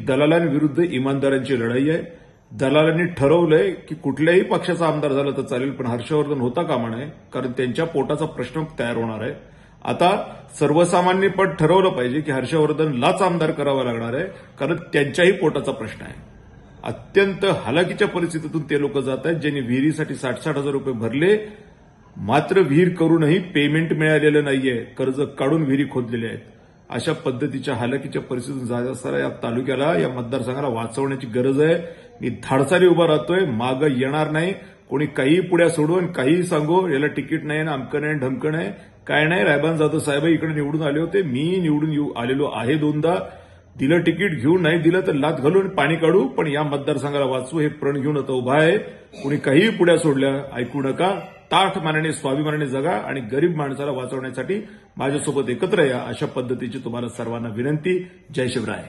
दलालांविरुद्ध इमानदारांची लढाई आहे. दलालांनी ठरवलंय की कुठल्याही पक्षाचा आमदार झाला तर चालेल, पण हर्षवर्धन होता कामा नये, कारण त्यांच्या पोटाचा प्रश्न तयार होणार आहे. आता सर्वसामान्य पण ठरवलं पाहिजे की हर्षवर्धनलाच आमदार करावा लागणार आहे, कारण त्यांच्याही पोटाचा प्रश्न आहे. अत्यंत हालाकीच्या परिस्थितीतून ते लोक जात आहेत ज्यांनी विहिरीसाठी 60-60 हजार रुपये भरले, मात्र विहीर करूनही पेमेंट मिळालेलं नाहीये, कर्ज काढून विहिरी खोदलेल्या आहेत. अशा पद्धतीच्या हालाकीच्या परिस्थितीतून जात असताना या तालुक्याला, या मतदारसंघाला वाचवण्याची गरज आहे. मी धाडसाने उभा राहतोय, मागं येणार नाही. कोणी काही पुढ्या सोडून काही सांगू, याला तिकीट नाही, अमकं नाही, ढमकं नाही, काय नाही. रायबान जाधव साहेब इकडे निवडून आले होते, मी निवडून आलेलो आहे 2दा. दिलं तिकीट, घेऊन नाही दिलं तर लात घालून पाणी काढू, पण या मतदारसंघाला वाचवू हे प्रण घेऊन आता उभा आहे. कोणी काही पुढ्या सोडल्या ऐकू नका. ताठ मानाने, स्वाभिमानाने जगा आणि गरीब माणसाला वाचवण्यासाठी माझ्यासोबत एकत्र या, अशा पद्धतीची तुम्हाला सर्वांना विनंती. जय शिवराय.